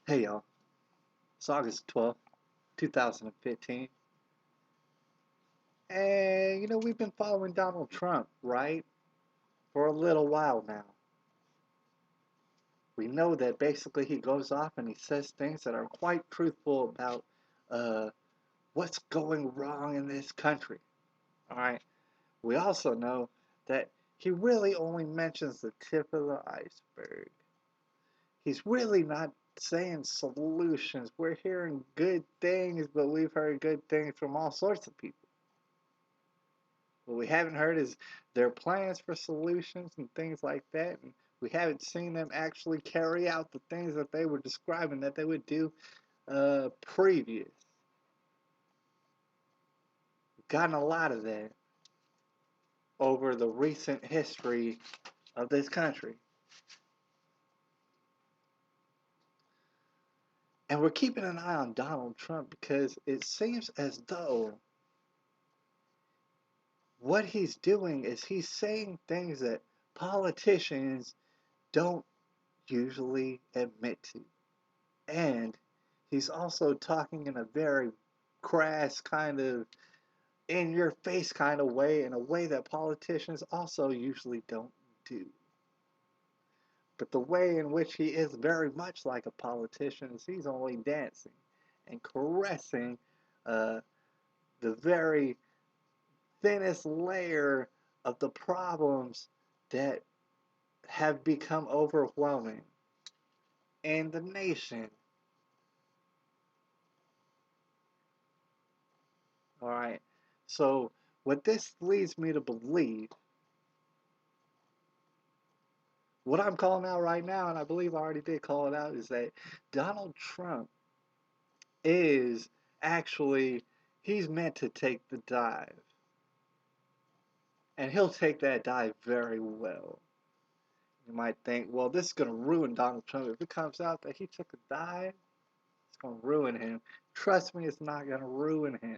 Hey y'all, it's August 12th, 2015. And we've been following Donald Trump, right? For a little while now. We know that basically he goes off and he says things that are quite truthful about uh, what's going wrong in this country. Alright? We also know that he really only mentions the tip of the iceberg. He's really not saying solutions. We're hearing good things, but we've heard good things from all sorts of people. What we haven't heard is their plans for solutions and things like that. And we haven't seen them actually carry out the things that they were describing that they would do previous. We've gotten a lot of that over the recent history of this country. And we're keeping an eye on Donald Trump because it seems as though what he's doing is he's saying things that politicians don't usually admit to. And he's also talking in a very crass kind of in your face kind of way, in a way that politicians also usually don't do. But the way in which he is very much like a politician is he's only dancing and caressing uh, the very thinnest layer of the problems that have become overwhelming in the nation. All right. So, what this leads me to believe, what I'm calling out right now, and I believe I already did call it out, is that Donald Trump is actually, he's meant to take the dive. And he'll take that dive very well. You might think, well, this is going to ruin Donald Trump. If it comes out that he took a dive, it's going to ruin him. Trust me, it's not going to ruin him.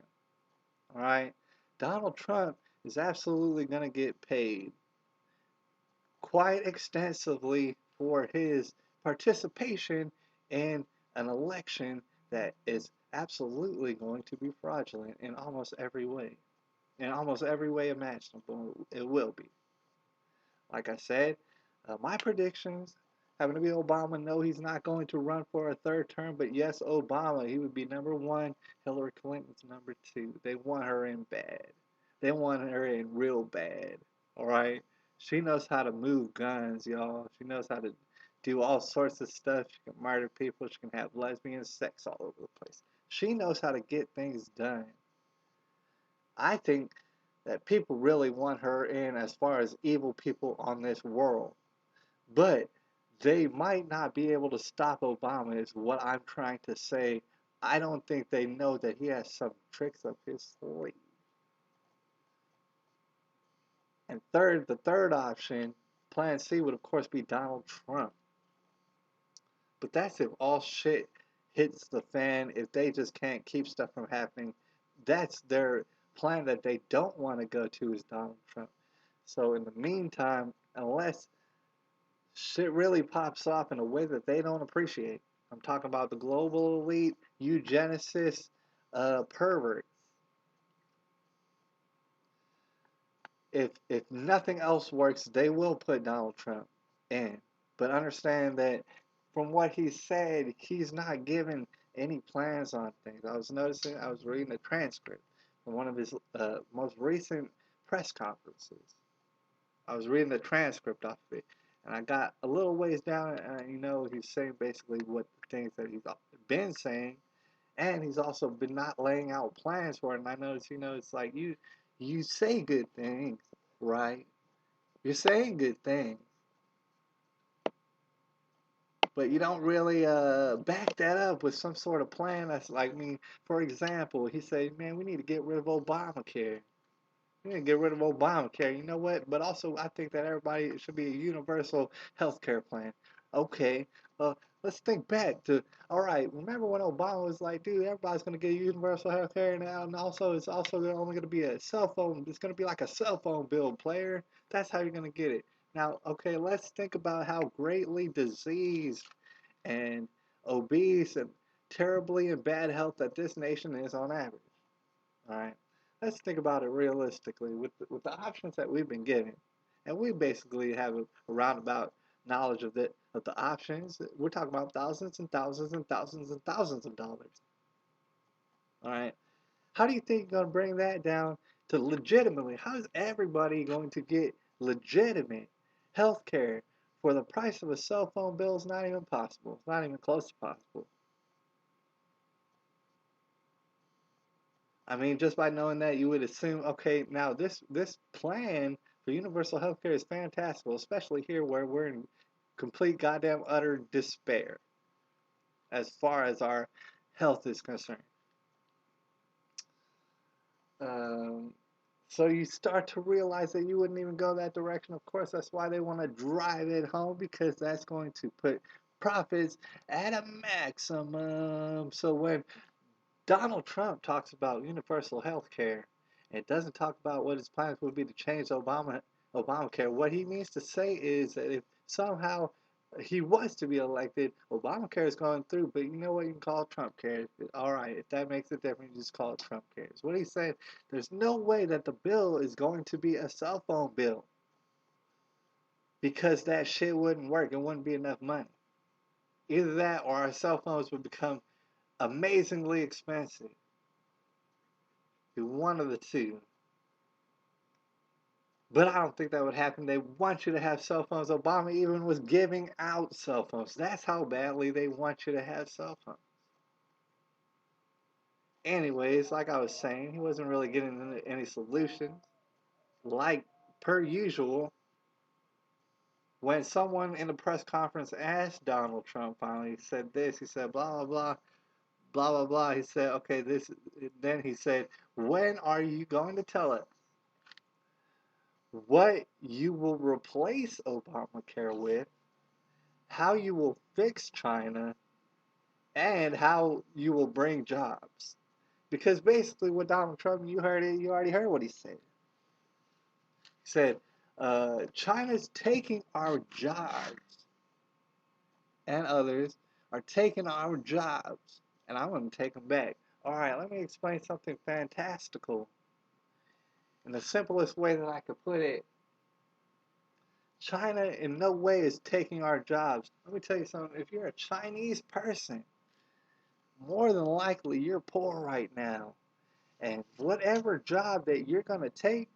All right? Donald Trump is absolutely going to get paid quite extensively for his participation in an election that is absolutely going to be fraudulent in almost every way. In almost every way imaginable, it will be. Like I said, my predictions happen to be Obama. No, he's not going to run for a third term, but yes, Obama, he would be number one. Hillary Clinton's number two. They want her in bad. They want her in real bad. All right? She knows how to move guns, y'all. She knows how to do all sorts of stuff. She can murder people. She can have lesbian sex all over the place. She knows how to get things done. I think that people really want her in as far as evil people on this world. But they might not be able to stop Obama, is what I'm trying to say. I don't think they know that he has some tricks up his sleeve. And the third option, plan C, would of course be Donald Trump. But that's if all shit hits the fan, if they just can't keep stuff from happening. That's their plan that they don't want to go to, is Donald Trump. So in the meantime, unless shit really pops off in a way that they don't appreciate, I'm talking about the global elite, eugenicists, perverts. If nothing else works, they will put Donald Trump in. But understand that from what he said, he's not given any plans on things. I was reading the transcript from one of his most recent press conferences. I was reading the transcript off of it, and I got a little ways down, and he's saying basically what the things that he's been saying, and he's also been not laying out plans for it. And I noticed, it's like you say good things, right? You're saying good things, but you don't really back that up with some sort of plan. That's like me, for example, he said, "Man, we need to get rid of Obamacare. We need to get rid of Obamacare. You know what? But also, I think that everybody should be a universal health care plan." Okay, let's think back to, all right, remember when Obama was like, dude, everybody's going to get universal health care now, and also it's also only going to be a cell phone. It's going to be like a cell phone bill, player. That's how you're going to get it. Now, okay, let's think about how greatly diseased and obese, and terribly in bad health that this nation is on average. All right, let's think about it realistically with the options that we've been given, and we basically have a roundabout knowledge of the options. We're talking about thousands and thousands and thousands and thousands of dollars. All right, how do you think you're going to bring that down to legitimately? How is everybody going to get legitimate health care for the price of a cell phone bill? Is not even possible. It's not even close to possible. I mean, just by knowing that, you would assume, okay, now this plan for universal health care is fantastic, especially here where we're in complete goddamn utter despair as far as our health is concerned. Um, so you start to realize that you wouldn't even go that direction. Of course, that's why they want to drive it home, because that's going to put profits at a maximum. So when Donald Trump talks about universal health care and doesn't talk about what his plans would be to change Obamacare, what he means to say is that if somehow he was to be elected, Obamacare is going through, but you know what, you can call it Trump care. All right, if that makes it different, you just call it Trump care. What he's saying, there's no way that the bill is going to be a cell phone bill, because that shit wouldn't work. It wouldn't be enough money. Either that or our cell phones would become amazingly expensive. Be one of the two. But I don't think that would happen. They want you to have cell phones. Obama even was giving out cell phones. That's how badly they want you to have cell phones. Anyways, like I was saying, he wasn't really getting into any solutions. Like per usual, when someone in the press conference asked Donald Trump finally, he said this, he said blah, blah, blah, blah, blah, blah. He said, okay, this, then he said, when are you going to tell us what you will replace Obamacare with, how you will fix China, and how you will bring jobs? Because basically, with Donald Trump, you heard it. You already heard what he said. He said, "China's taking our jobs, and others are taking our jobs, and I'm going to take them back." All right, let me explain something fantastical in the simplest way that I could put it. China in no way is taking our jobs. Let me tell you something. If you're a Chinese person, more than likely you're poor right now. And whatever job that you're going to take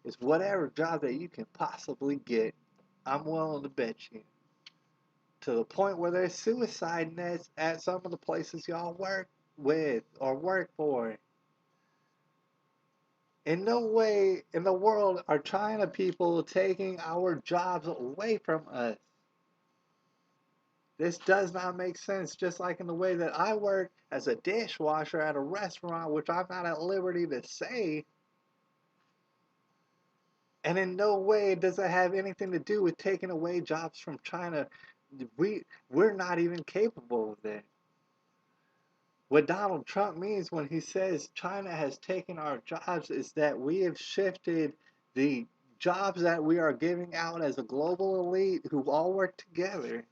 is whatever job that you can possibly get. I'm willing to bet you. To the point where there's suicide nets at some of the places y'all work with or work for. In no way in the world are China people taking our jobs away from us. This does not make sense, just like in the way that I work as a dishwasher at a restaurant, which I'm not at liberty to say. And in no way does it have anything to do with taking away jobs from China. We're not even capable of that. What Donald Trump means when he says China has taken our jobs is that we have shifted the jobs that we are giving out as a global elite who all work together.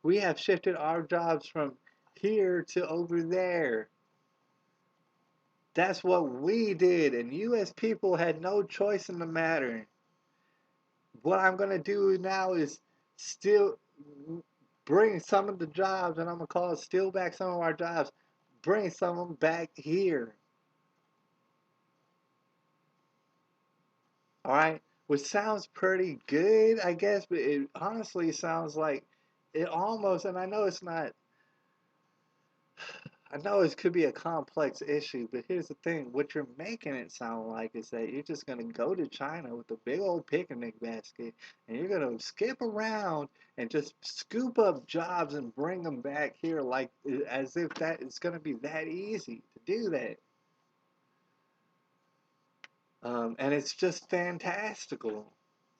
We have shifted our jobs from here to over there. That's what we did, and you as people had no choice in the matter. What I'm going to do now is still bring some of the jobs, and I'm going to call it steal back some of our jobs, bring some of them back here. All right? Which sounds pretty good, I guess, but it honestly sounds like it almost, and I know it's not, I know it could be a complex issue, but here's the thing. What you're making it sound like is that you're just going to go to China with a big old picnic basket and you're going to skip around and just scoop up jobs and bring them back here like as if that it's going to be that easy to do that. And it's just fantastical.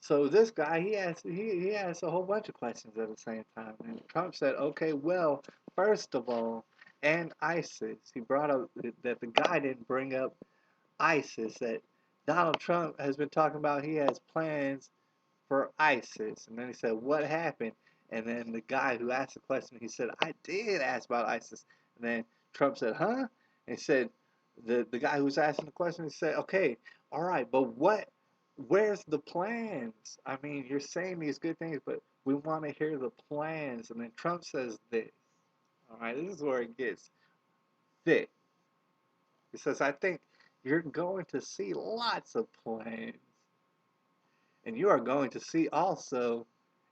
So this guy, he asked a whole bunch of questions at the same time. And Trump said, okay, well, first of all, and ISIS. He brought up that the guy didn't bring up ISIS, that Donald Trump has been talking about he has plans for ISIS. And then he said, what happened? And then the guy who asked the question, he said, I did ask about ISIS. And then Trump said, huh? And he said, the guy who was asking the question, he said, okay, all right, but where's the plans? I mean, you're saying these good things, but we want to hear the plans. And then Trump says this. All right, this is where it gets thick. He says, I think you're going to see lots of plans. And you are going to see also,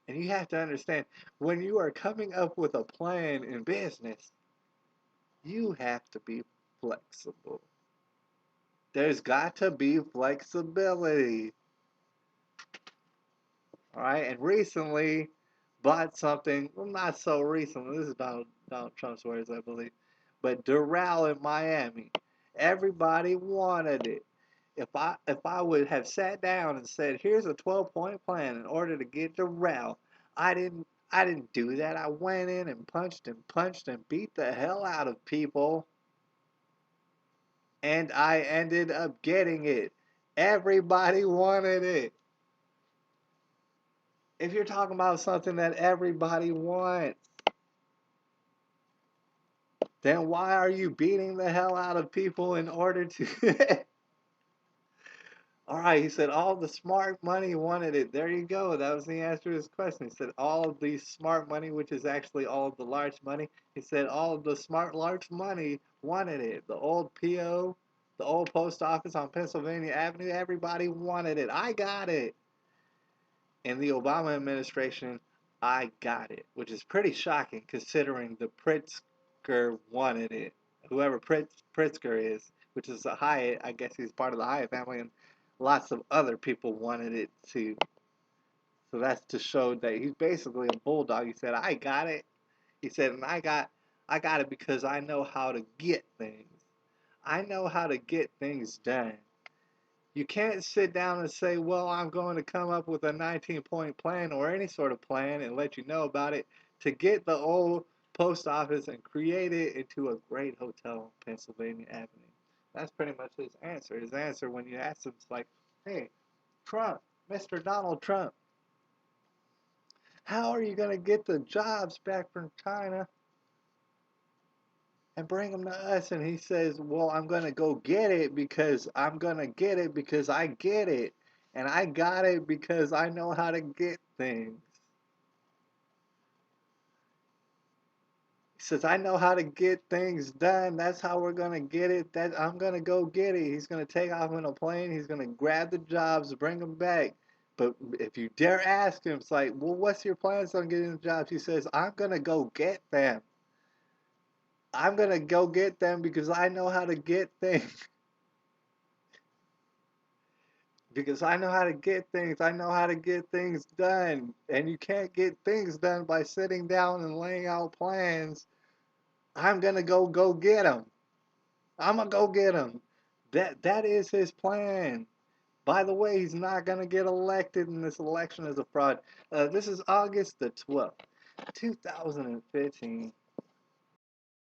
and you have to understand, when you are coming up with a plan in business, you have to be flexible. There's got to be flexibility. All right, and recently bought something, well, not so recently. This is Donald Trump's words, I believe. But Doral in Miami, everybody wanted it. If I would have sat down and said, "Here's a 12-point plan in order to get Doral," I didn't do that. I went in and punched and beat the hell out of people, and I ended up getting it. Everybody wanted it. If you're talking about something that everybody wants, then why are you beating the hell out of people in order to? All right, he said all the smart money wanted it. There you go. That was the answer to his question. He said all of the smart money, which is actually all of the large money. He said all of the smart large money wanted it. The old PO, the old post office on Pennsylvania Avenue, everybody wanted it. I got it. In the Obama administration, I got it, which is pretty shocking considering the Pritzker wanted it. Whoever Pritzker is, which is a Hyatt, I guess he's part of the Hyatt family, and lots of other people wanted it too. So that's to show that he's basically a bulldog. He said, "I got it." He said, "And I got it because I know how to get things. I know how to get things done." You can't sit down and say, well, I'm going to come up with a 19-point plan or any sort of plan and let you know about it to get the old post office and create it into a great hotel on Pennsylvania Avenue. That's pretty much his answer. His answer when you ask him is like, hey, Trump, Mr. Donald Trump, how are you going to get the jobs back from China and bring them to us? And he says, well, I'm going to go get it because I'm going to get it because I get it. And I got it because I know how to get things. He says, I know how to get things done. That's how we're going to get it. That I'm going to go get it. He's going to take off in a plane. He's going to grab the jobs, bring them back. But if you dare ask him, it's like, well, what's your plans on getting the jobs? He says, I'm going to go get them. I'm going to go get them because I know how to get things. Because I know how to get things. I know how to get things done. And you can't get things done by sitting down and laying out plans. I'm going to go get them. I'm going to go get them. That is his plan. By the way, he's not going to get elected in this election as a fraud. This is August the 12th, 2015.